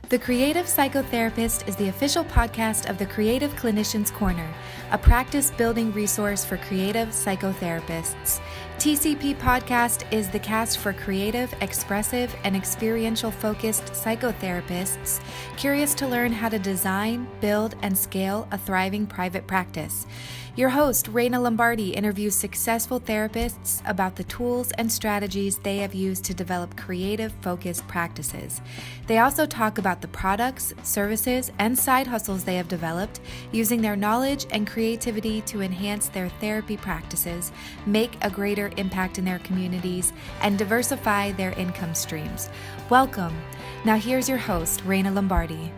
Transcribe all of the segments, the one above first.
The Creative Psychotherapist is the official podcast of the Creative Clinician's Corner, a practice-building resource for creative psychotherapists. TCP Podcast is the cast for creative, expressive, and experiential-focused psychotherapists curious to learn how to design, build, and scale a thriving private practice. Your host, Reina Lombardi, interviews successful therapists about the tools and strategies they have used to develop creative-focused practices. They also talk about the products, services, and side hustles they have developed using their knowledge and creativity to enhance their therapy practices, make a greater impact in their communities, and diversify their income streams. Welcome. Now here's your host, Reina Lombardi.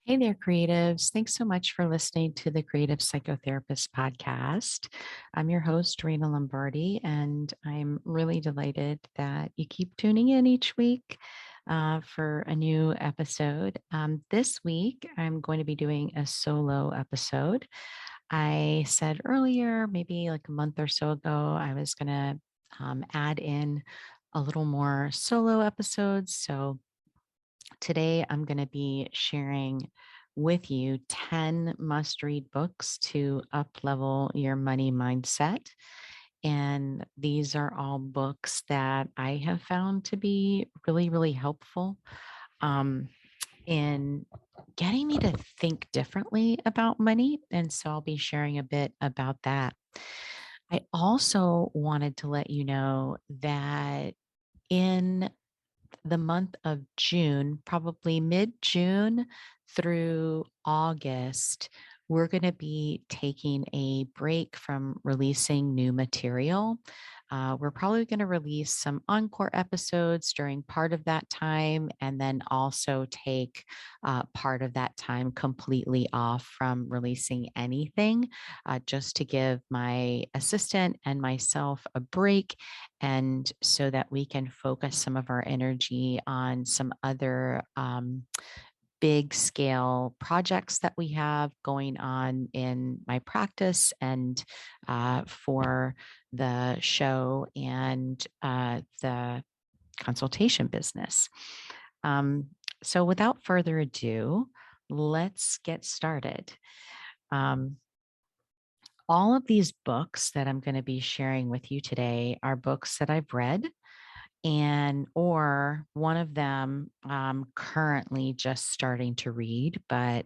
Hey there, creatives. Thanks so much for listening to the Creative Psychotherapist Podcast. I'm your host, Reina Lombardi, and I'm really delighted that you keep tuning in each week for a new episode. This week, I'm going to be doing a solo episode. I said earlier, maybe like a month or so ago, I was going to add in a little more solo episodes. So today, I'm going to be sharing with you 10 must read books to uplevel your money mindset. And these are all books that I have found to be really, really helpful in getting me to think differently about money. And so I'll be sharing a bit about that. I also wanted to let you know that in the month of June, probably mid-June through August, we're going to be taking a break from releasing new material. We're probably going to release some encore episodes during part of that time, and then also take part of that time completely off from releasing anything, just to give my assistant and myself a break, and so that we can focus some of our energy on some other big scale projects that we have going on in my practice and for the show and the consultation business. So without further ado, let's get started. All of these books that I'm going to be sharing with you today are books that I've read, and or one of them currently just starting to read, but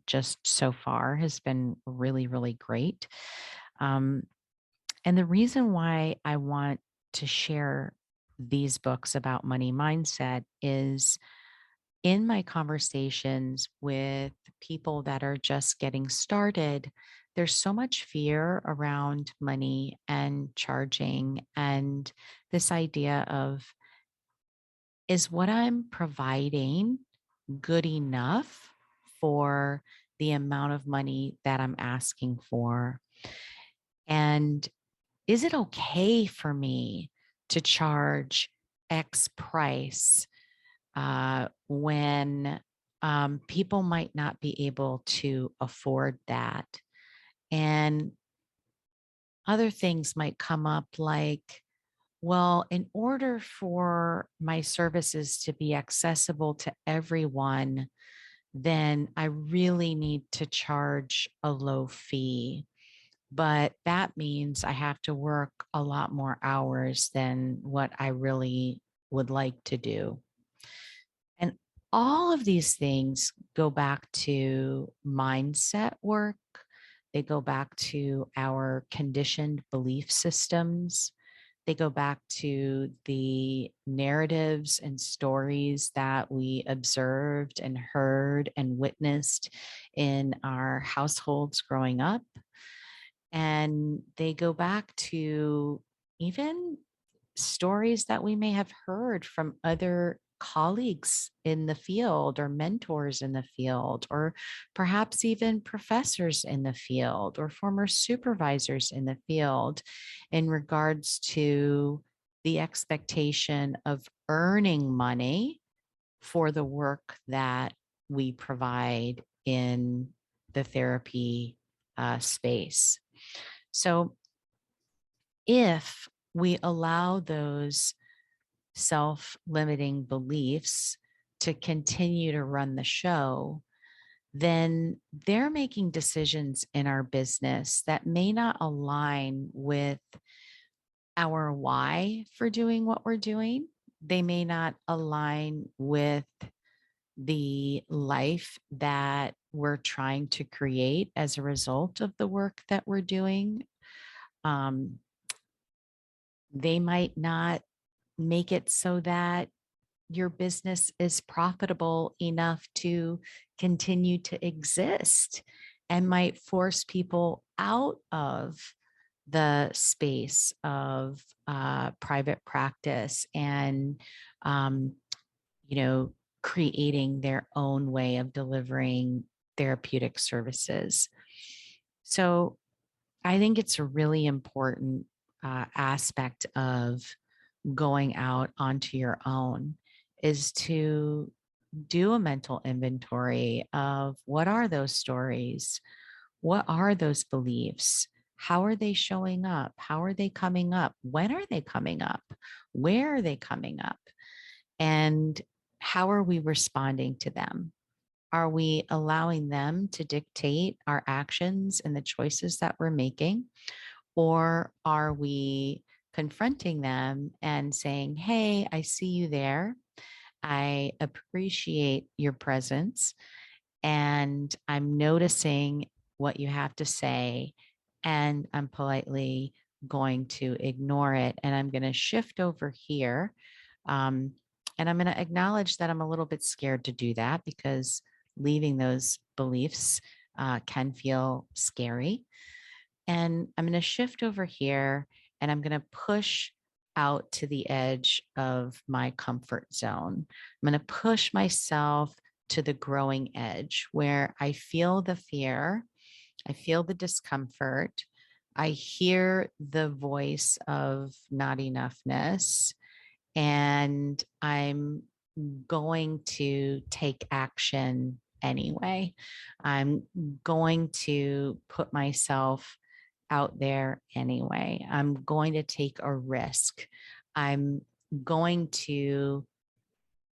just so far has been really, really great. And the reason why I want to share these books about money mindset is in my conversations with people that are just getting started, there's so much fear around money and charging, and this idea of, is what I'm providing good enough for the amount of money that I'm asking for? And is it okay for me to charge X price when people might not be able to afford that? And other things might come up like, well, in order for my services to be accessible to everyone, then I really need to charge a low fee. But that means I have to work a lot more hours than what I really would like to do. And all of these things go back to mindset work. They go back to our conditioned belief systems. They go back to the narratives and stories that we observed and heard and witnessed in our households growing up. And they go back to even stories that we may have heard from other colleagues in the field or mentors in the field, or perhaps even professors in the field or former supervisors in the field in regards to the expectation of earning money for the work that we provide in the therapy space. So if we allow those self-limiting beliefs to continue to run the show, then they're making decisions in our business that may not align with our why for doing what we're doing. They may not align with the life that we're trying to create as a result of the work that we're doing. Um, they might not make it so that your business is profitable enough to continue to exist, and might force people out of the space of private practice and, um, you know, creating their own way of delivering therapeutic services. So I think it's a really important aspect of going out onto your own is to do a mental inventory of what are those stories? What are those beliefs? How are they showing up? How are they coming up? When are they coming up? Where are they coming up? And how are we responding to them? Are we allowing them to dictate our actions and the choices that we're making? Or are we confronting them and saying, hey, I see you there. I appreciate your presence, and I'm noticing what you have to say, and I'm politely going to ignore it. And I'm going to shift over here. Um, and I'm going to acknowledge that I'm a little bit scared to do that because leaving those beliefs can feel scary. And I'm going to shift over here and I'm going to push out to the edge of my comfort zone. I'm going to push myself to the growing edge where I feel the fear, I feel the discomfort, I hear the voice of not enoughness, and I'm going to take action anyway. I'm going to put myself out there anyway. I'm going to take a risk. I'm going to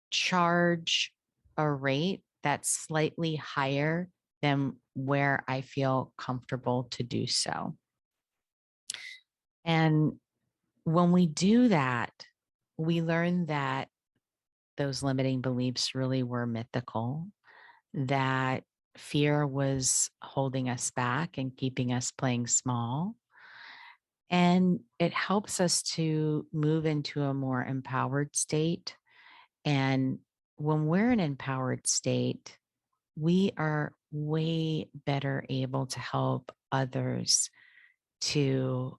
charge a rate that's slightly higher than where I feel comfortable to do so. And when we do that, we learn that those limiting beliefs really were mythical, that fear was holding us back and keeping us playing small. And it helps us to move into a more empowered state. And when we're in an empowered state, we are way better able to help others to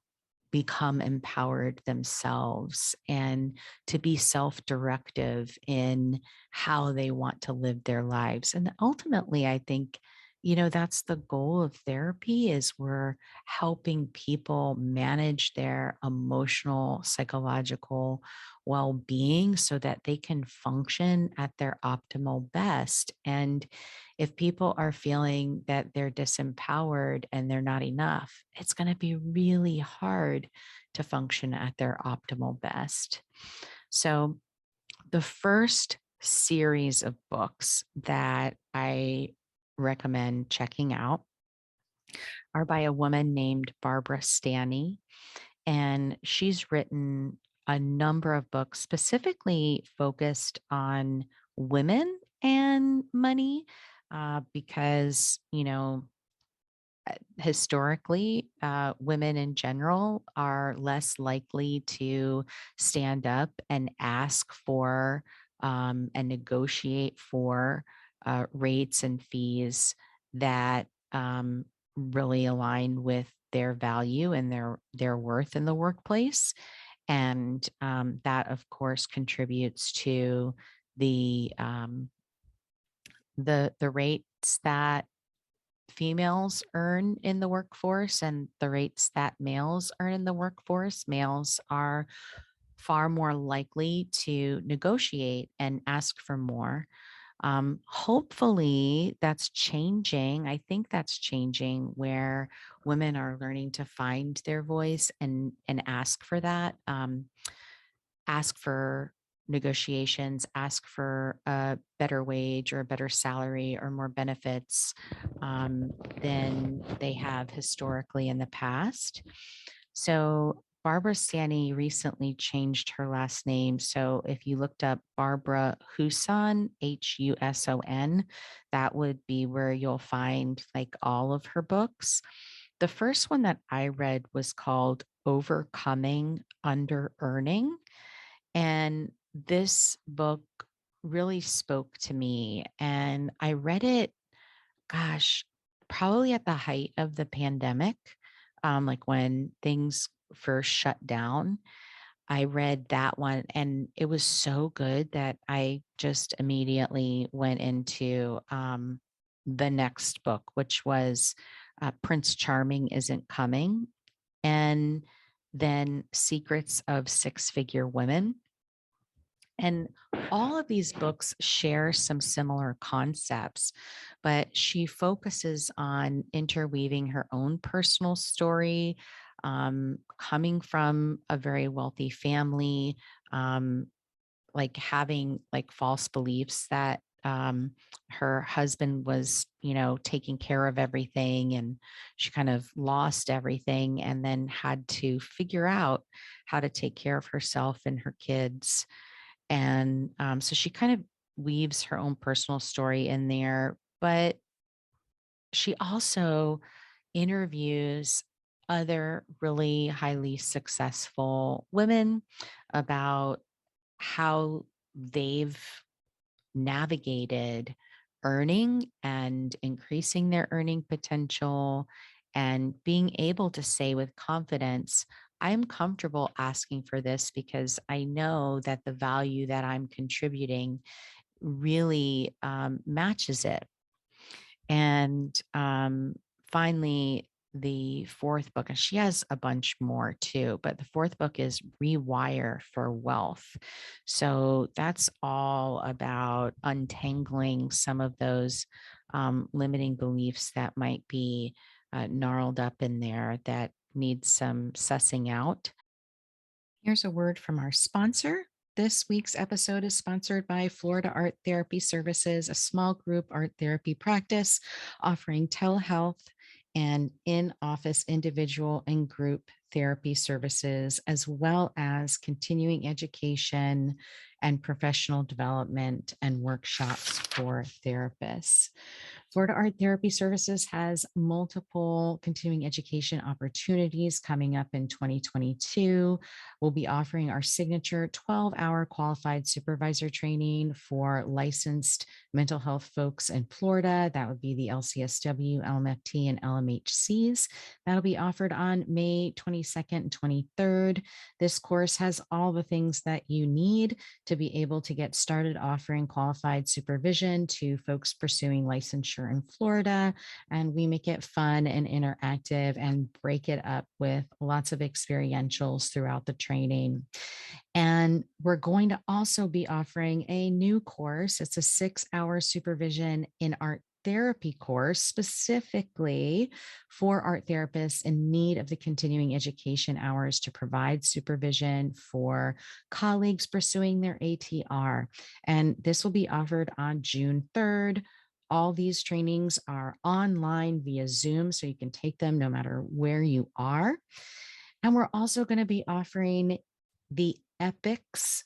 become empowered themselves and to be self-directive in how they want to live their lives. And ultimately, I think, that's the goal of therapy is we're helping people manage their emotional, psychological well-being so that they can function at their optimal best. And if people are feeling that they're disempowered and they're not enough, it's going to be really hard to function at their optimal best. So, the first series of books that I recommend checking out are by a woman named Barbara Stanny. And she's written a number of books specifically focused on women and money, because, historically, women in general are less likely to stand up and ask for and negotiate for rates and fees that really align with their value and their worth in the workplace. And that, of course, contributes to the the rates that females earn in the workforce and the rates that males earn in the workforce. Males are far more likely to negotiate and ask for more. Hopefully that's changing. I think that's changing where women are learning to find their voice and ask for that, ask for negotiations ask for a better wage or a better salary or more benefits than they have historically in the past. So Barbara Sani recently changed her last name. So if you looked up Barbara Huson, Huson, that would be where you'll find like all of her books. The first one that I read was called Overcoming Under Earning. And this book really spoke to me. And I read it, gosh, probably at the height of the pandemic, like when things first shut down. I read that one and it was so good that I just immediately went into the next book, which was Prince Charming Isn't Coming, and then Secrets of Six Figure Women. And all of these books share some similar concepts, but she focuses on interweaving her own personal story, coming from a very wealthy family, um, like having like false beliefs that her husband was, taking care of everything, and she kind of lost everything and then had to figure out how to take care of herself and her kids. And so she kind of weaves her own personal story in there, but she also interviews other really highly successful women about how they've navigated earning and increasing their earning potential and being able to say with confidence, I'm comfortable asking for this because I know that the value that I'm contributing really matches it. And finally, the fourth book, and she has a bunch more too, but the fourth book is Rewire for Wealth. So that's all about untangling some of those limiting beliefs that might be gnarled up in there that need some sussing out. Here's a word from our sponsor. This week's episode is sponsored by Florida Art Therapy Services, a small group art therapy practice offering telehealth and in-office individual and group therapy services, as well as continuing education and professional development and workshops for therapists. Florida Art Therapy Services has multiple continuing education opportunities coming up in 2022. We'll be offering our signature 12-hour qualified supervisor training for licensed mental health folks in Florida. That would be the LCSW, LMFT, and LMHCs. That'll be offered on May 22nd and 23rd. This course has all the things that you need to be able to get started offering qualified supervision to folks pursuing licensure in Florida. And we make it fun and interactive and break it up with lots of experientials throughout the training. And we're going to also be offering a new course. It's a 6-hour supervision in art therapy course specifically for art therapists in need of the continuing education hours to provide supervision for colleagues pursuing their ATR. And this will be offered on June 3rd. All these trainings are online via Zoom, so you can take them no matter where you are. And we're also going to be offering the EPICS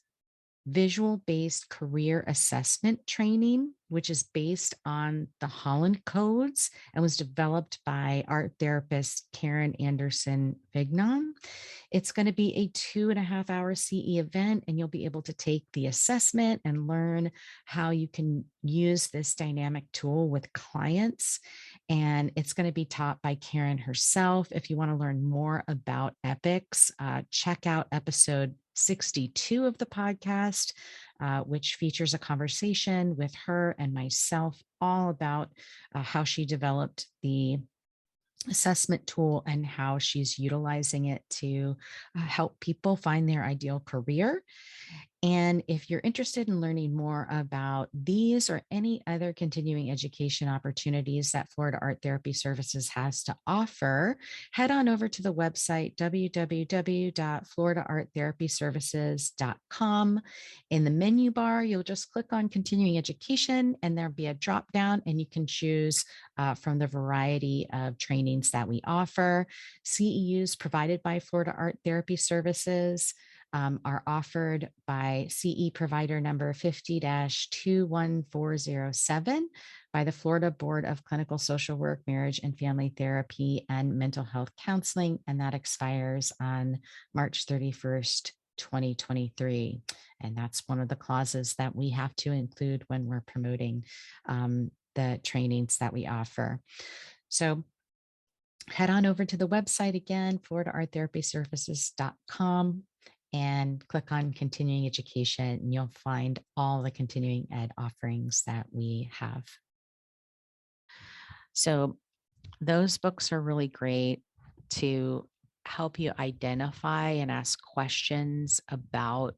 visual-based career assessment training, which is based on the Holland Codes and was developed by art therapist Karen Anderson Vignon. It's going to be a 2.5-hour CE event, and you'll be able to take the assessment and learn how you can use this dynamic tool with clients. And it's going to be taught by Karen herself. If you want to learn more about EPICS, check out episode 62 of the podcast, which features a conversation with her and myself all about how she developed the assessment tool and how she's utilizing it to help people find their ideal career. And if you're interested in learning more about these or any other continuing education opportunities that Florida Art Therapy Services has to offer, head on over to the website www.floridaarttherapyservices.com. In the menu bar, you'll just click on continuing education and there'll be a drop down and you can choose from the variety of trainings that we offer. CEUs provided by Florida Art Therapy Services are offered by CE provider number 50-21407 by the Florida Board of Clinical Social Work, Marriage and Family Therapy and Mental Health Counseling, and that expires on March 31st, 2023. And that's one of the clauses that we have to include when we're promoting the trainings that we offer. So head on over to the website again, floridaarttherapyservices.com, and click on continuing education, and you'll find all the continuing ed offerings that we have. So those books are really great to help you identify and ask questions about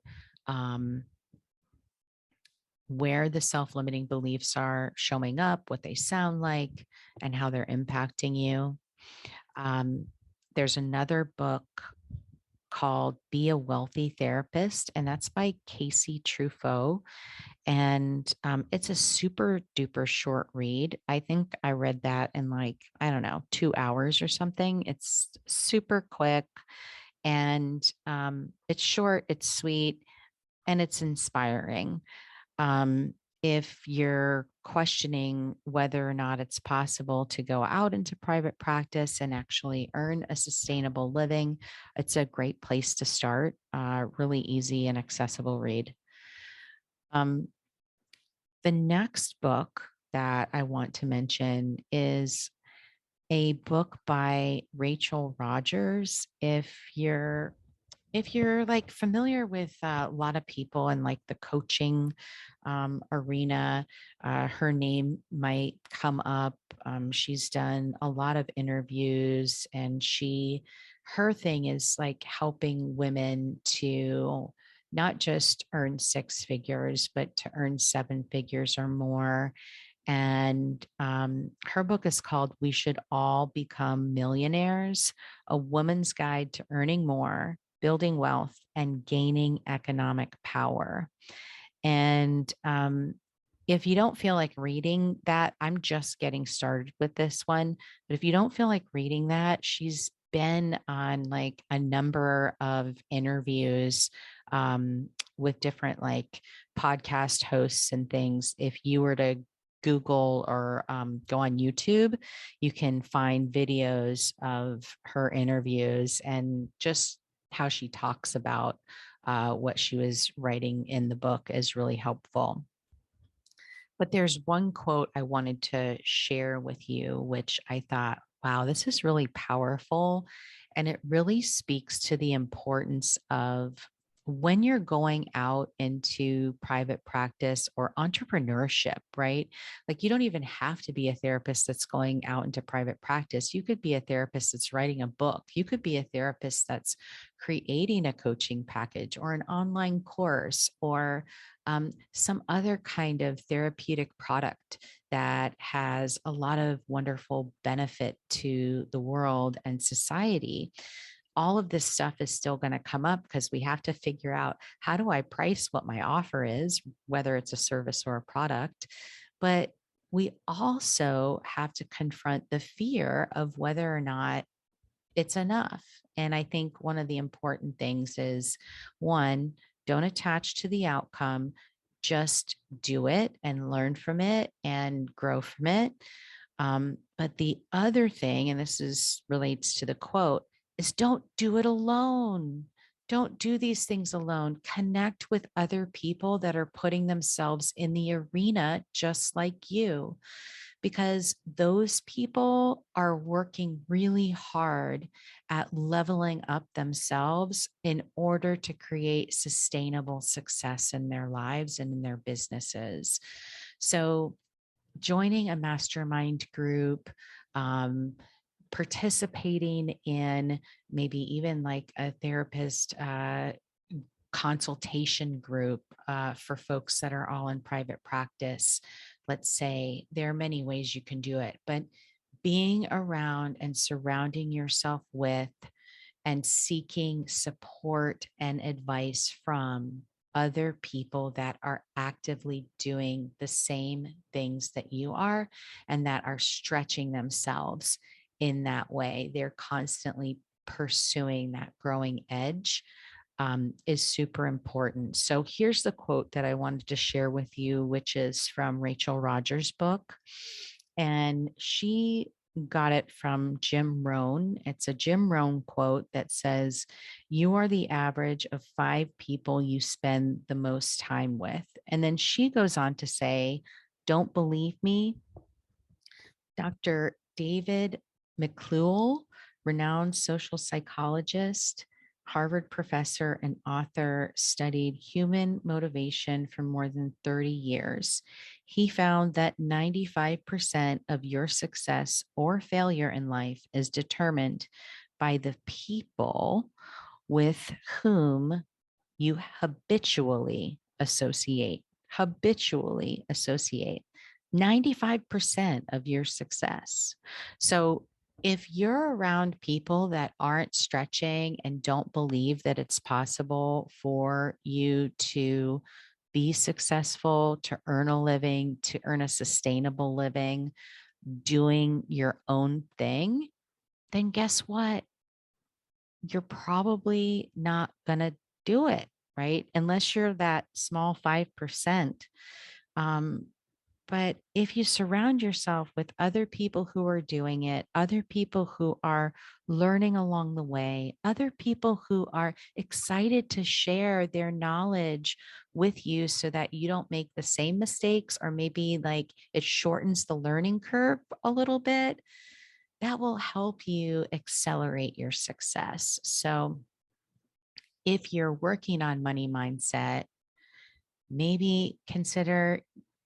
where the self-limiting beliefs are showing up, what they sound like, and how they're impacting you. There's another book called Be a Wealthy Therapist, and that's by Casey Truffaut. And it's a super duper short read. I think I read that in 2 hours or something. It's super quick and it's short, it's sweet, and it's inspiring. If you're questioning whether or not it's possible to go out into private practice and actually earn a sustainable living, it's a great place to start. Really easy and accessible read. The next book that I want to mention is a book by Rachel Rogers. If you're like familiar with a lot of people in like the coaching arena, her name might come up. She's done a lot of interviews, and her thing is like helping women to not just earn 6 figures, but to earn 7 figures or more. And her book is called We Should All Become Millionaires, A Woman's Guide to Earning More, Building Wealth, and Gaining Economic Power. And if you don't feel like reading that, I'm just getting started with this one. But if you don't feel like reading that, she's been on like a number of interviews with different like podcast hosts and things. If you were to Google or go on YouTube, you can find videos of her interviews and just how she talks about what she was writing in the book is really helpful. But there's one quote I wanted to share with you, which I thought, wow, this is really powerful. And it really speaks to the importance of when you're going out into private practice or entrepreneurship, right? Like you don't even have to be a therapist that's going out into private practice. You could be a therapist that's writing a book. You could be a therapist that's creating a coaching package or an online course or some other kind of therapeutic product that has a lot of wonderful benefit to the world and society. All of this stuff is still going to come up because we have to figure out, how do I price what my offer is, whether it's a service or a product. But we also have to confront the fear of whether or not it's enough. And I think one of the important things is, one, don't attach to the outcome, just do it and learn from it and grow from it. But the other thing, and relates to the quote, is don't do it alone. Don't do these things alone. Connect with other people that are putting themselves in the arena just like you, because those people are working really hard at leveling up themselves in order to create sustainable success in their lives and in their businesses. So joining a mastermind group, participating in maybe even like a therapist consultation group for folks that are all in private practice, let's say, there are many ways you can do it, but being around and surrounding yourself with and seeking support and advice from other people that are actively doing the same things that you are and that are stretching themselves in that way. They're constantly pursuing that growing edge, is super important. So here's the quote that I wanted to share with you, which is from Rachel Rogers' book. And she got it from Jim Rohn. It's a Jim Rohn quote that says, "You are the average of 5 people you spend the most time with." And then she goes on to say, "Don't believe me? Dr. David McClure, renowned social psychologist, Harvard professor, and author, studied human motivation for more than 30 years. He found that 95% of your success or failure in life is determined by the people with whom you habitually associate 95% of your success. So if you're around people that aren't stretching and don't believe that it's possible for you to be successful, to earn a living, to earn a sustainable living, doing your own thing, then guess what? You're probably not going to do it, right? Unless you're that small 5%. But if you surround yourself with other people who are doing it, other people who are learning along the way, other people who are excited to share their knowledge with you so that you don't make the same mistakes, or maybe like it shortens the learning curve a little bit, that will help you accelerate your success. So if you're working on money mindset, maybe consider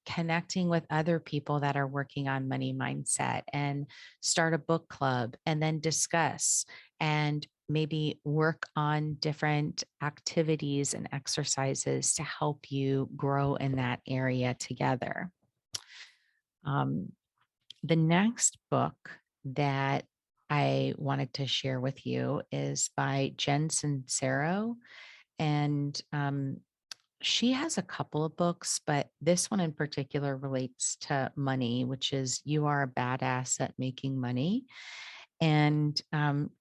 connecting with other people that are working on money mindset and start a book club and then discuss and maybe work on different activities and exercises to help you grow in that area together. The next book that I wanted to share with you is by Jen Sincero. And she has a couple of books, but this one in particular relates to money, which is "You Are a Badass at Making Money." And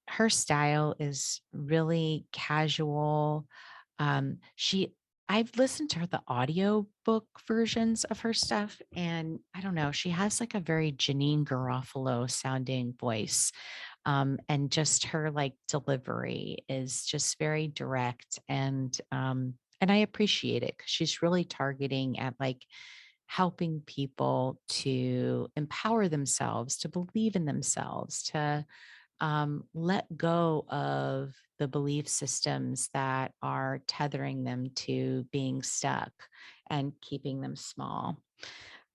her style is really casual. She I've listened to her the audio book versions of her stuff, and I don't know, she has like a very Janine Garofalo sounding voice. And just her like delivery is just very direct, and I appreciate it because she's really targeting at like helping people to empower themselves, to believe in themselves, to let go of the belief systems that are tethering them to being stuck and keeping them small.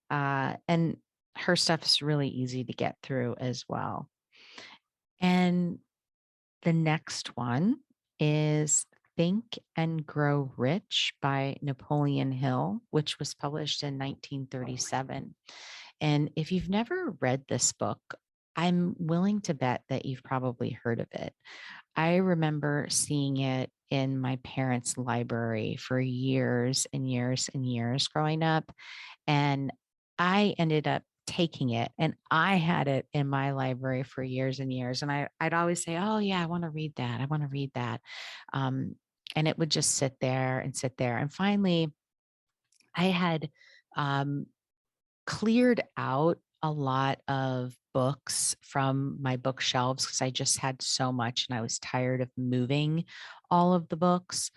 And her stuff is really easy to get through as well. And the next one is Think and Grow Rich by Napoleon Hill, which was published in 1937. And if you've never read this book, I'm willing to bet that you've probably heard of it. I remember seeing it in my parents' library for years and years and years growing up. And I ended up taking it, and I had it in my library for years and years. And I'd always say, "Oh yeah, I want to read that. I want to read that." And it would just sit there and sit there. And finally, I had cleared out a lot of books from my bookshelves because I just had so much and I was tired of moving all of the books.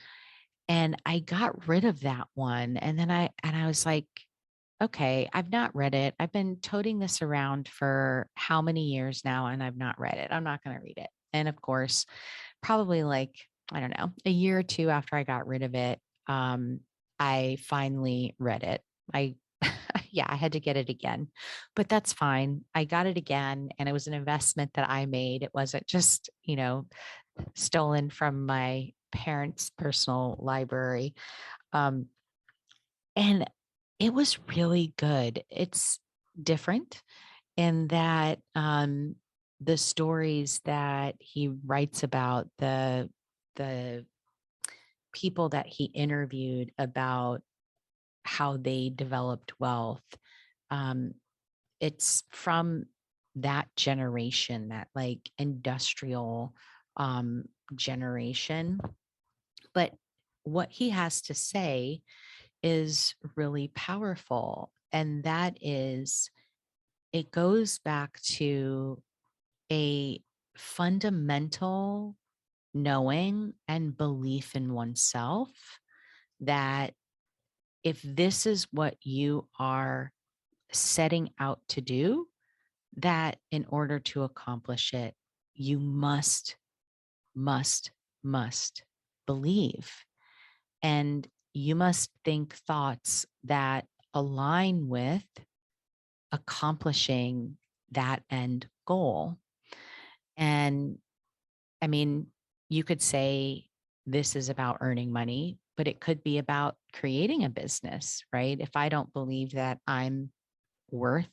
And I got rid of that one. And then I was like, okay, I've not read it. I've been toting this around for how many years now, and I've not read it. I'm not going to read it. And of course, probably like, I don't know, a year or two after I got rid of it, I finally read it. Yeah, I had to get it again, but that's fine. I got it again, and it was an investment that I made. It wasn't just, stolen from my parents' personal library. Um, and it was really good. It's different in that the stories that he writes about, the people that he interviewed about how they developed wealth, um, it's from that generation, that like industrial um, generation. But what he has to say is really powerful. And that is, it goes back to a fundamental knowing and belief in oneself that if this is what you are setting out to do, that in order to accomplish it, you must, must believe. And you must think thoughts that align with accomplishing that end goal. And I mean, you could say this is about earning money, but it could be about creating a business, right? If I don't believe that I'm worth,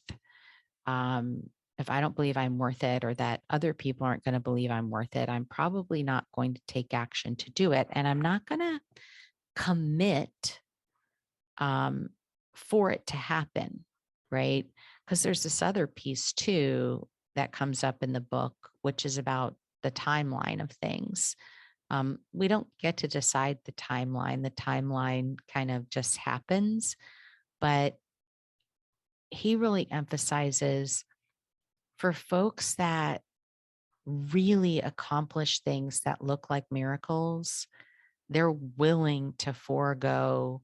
um, if I don't believe I'm worth it, or that other people aren't going to believe I'm worth it, I'm probably not going to take action to do it. And I'm not going to commit um, for it to happen, right? Because there's this other piece too that comes up in the book, which is about the timeline of things. We don't get to decide the timeline. The timeline kind of just happens. But he really emphasizes for folks that really accomplish things that look like miracles, they're willing to forego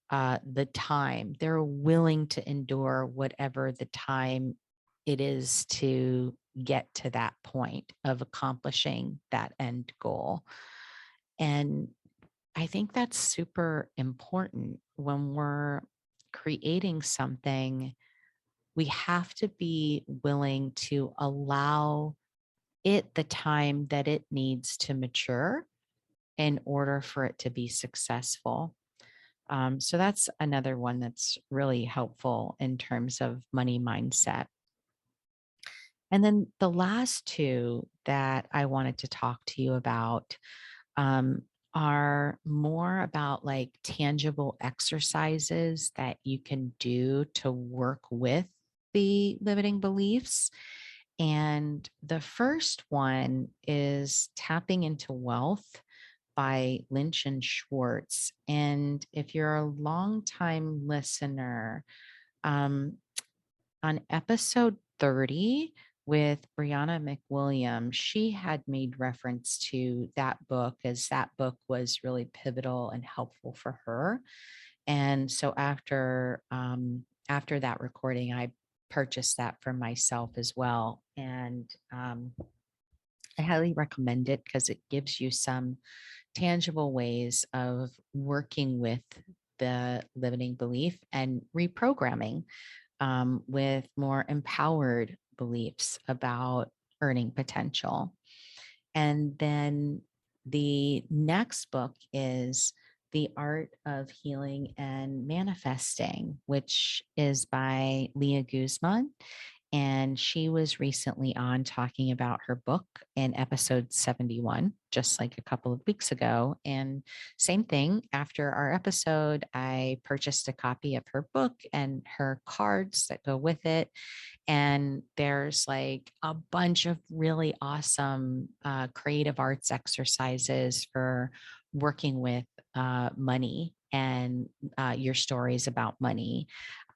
the time. They're willing to endure whatever the time it is to get to that point of accomplishing that end goal. And I think that's super important when we're creating something. We have to be willing to allow it the time that it needs to mature in order for it to be successful. So that's another one that's really helpful in terms of money mindset. And then the last two that I wanted to talk to you about um, are more about like tangible exercises that you can do to work with the limiting beliefs. And the first one is tapping into wealth by Lynch and Schwartz. And if you're a longtime listener, um, on episode 30 with Brianna McWilliam, she had made reference to that book, as that book was really pivotal and helpful for her. And so after that recording, I purchased that for myself as well. And I highly recommend it because it gives you some tangible ways of working with the limiting belief and reprogramming with more empowered beliefs about earning potential. And then the next book is The Art of Healing and Manifesting, which is by Leah Guzman. And she was recently on talking about her book in episode 71, just like a couple of weeks ago. And same thing, after our episode, I purchased a copy of her book and her cards that go with it. And there's like a bunch of really awesome creative arts exercises for working with money and your stories about money.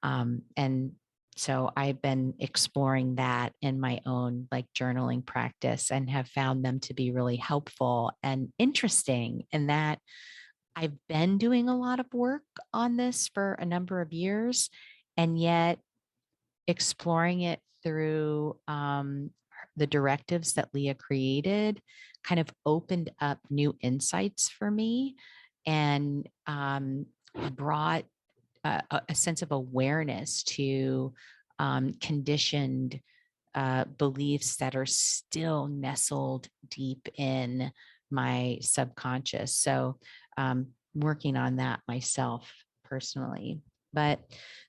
And so I've been exploring that in my own like journaling practice and have found them to be really helpful and interesting in that I've been doing a lot of work on this for a number of years, and yet exploring it through the directives that Leah created kind of opened up new insights for me and brought a sense of awareness to conditioned beliefs that are still nestled deep in my subconscious. So working on that myself personally. But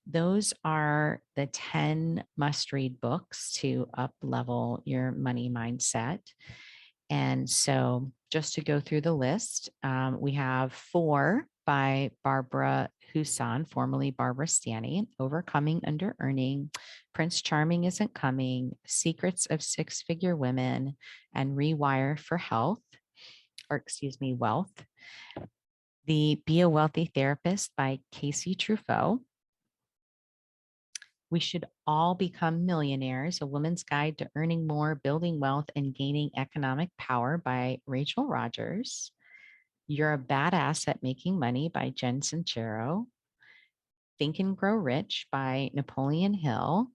those are the 10 must-read books to up-level your money mindset. And so just to go through the list, we have 4 by Barbara Huson, formerly Barbara Stanny: Overcoming Under Earning, Prince Charming Isn't Coming, Secrets of Six-Figure Women, and Rewire for Wealth. The Be a Wealthy Therapist by Casey Truffaut. We Should All Become Millionaires, A Woman's Guide to Earning More, Building Wealth, and Gaining Economic Power by Rachel Rogers. You're a Badass at Making Money by Jen Sincero. Think and Grow Rich by Napoleon Hill.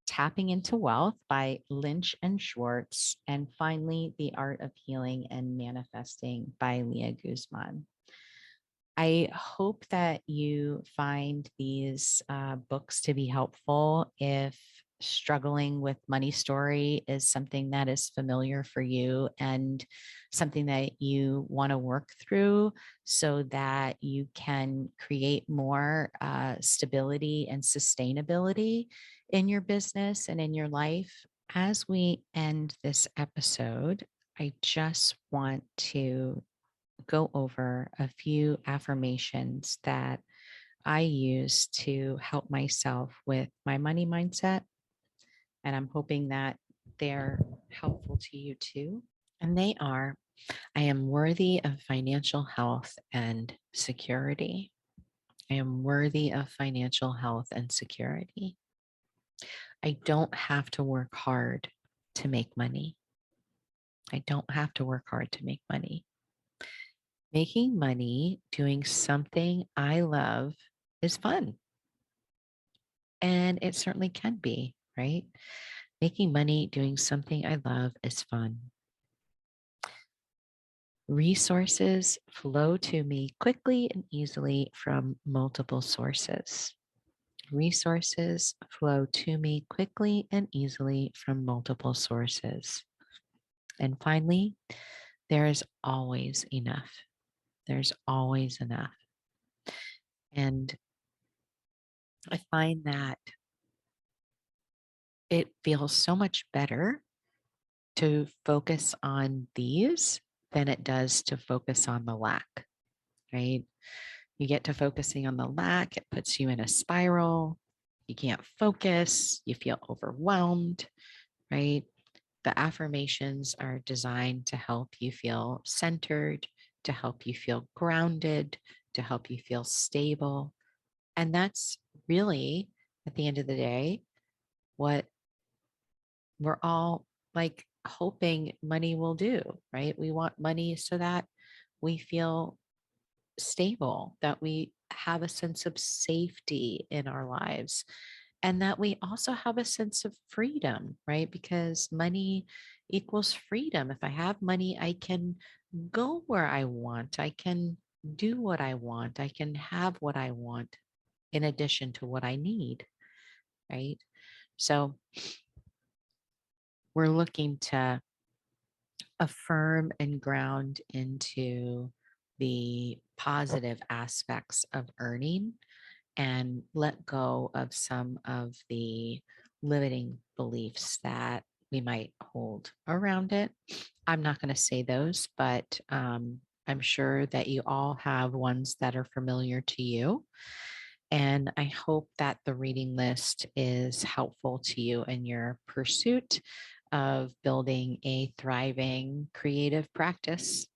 Tapping into Wealth by Lynch and Schwartz. And finally, The Art of Healing and Manifesting by Leah Guzman. I hope that you find these books to be helpful if struggling with money story is something that is familiar for you and something that you want to work through so that you can create more stability and sustainability in your business and in your life. As we end this episode, I just want to go over a few affirmations that I use to help myself with my money mindset. And I'm hoping that they're helpful to you too. And they are: I am worthy of financial health and security. I am worthy of financial health and security. I don't have to work hard to make money. I don't have to work hard to make money. Making money doing something I love is fun. And it certainly can be, right? Making money doing something I love is fun. Resources flow to me quickly and easily from multiple sources. Resources flow to me quickly and easily from multiple sources. And finally, there is always enough. There's always enough. And I find that it feels so much better to focus on these than it does to focus on the lack, right? You get to focusing on the lack, it puts you in a spiral. You can't focus, you feel overwhelmed, right? The affirmations are designed to help you feel centered, to help you feel grounded, to help you feel stable. And that's really, at the end of the day, what we're all like hoping money will do, right? We want money so that we feel stable, that we have a sense of safety in our lives, and that we also have a sense of freedom, right? Because money equals freedom. If I have money, I can go where I want, I can do what I want, I can have what I want in addition to what I need, right? So we're looking to affirm and ground into the positive aspects of earning and let go of some of the limiting beliefs that we might hold around it. I'm not going to say those, but I'm sure that you all have ones that are familiar to you. And I hope that the reading list is helpful to you in your pursuit of building a thriving creative practice.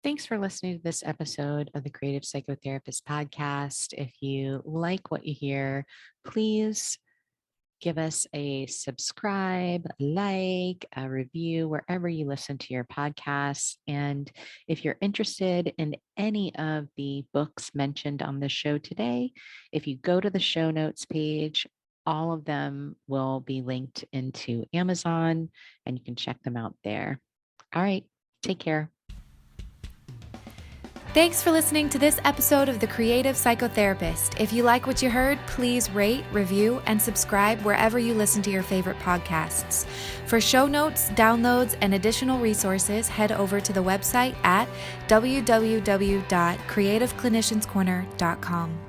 Thanks for listening to this episode of the Creative Psychotherapist Podcast. If you like what you hear, please give us a subscribe, like, a review wherever you listen to your podcasts. And if you're interested in any of the books mentioned on the show today, if you go to the show notes page, all of them will be linked into Amazon and you can check them out there. All right, take care. Thanks for listening to this episode of The Creative Psychotherapist. If you like what you heard, please rate, review, and subscribe wherever you listen to your favorite podcasts. For show notes, downloads, and additional resources, head over to the website at www.creativeclinicianscorner.com.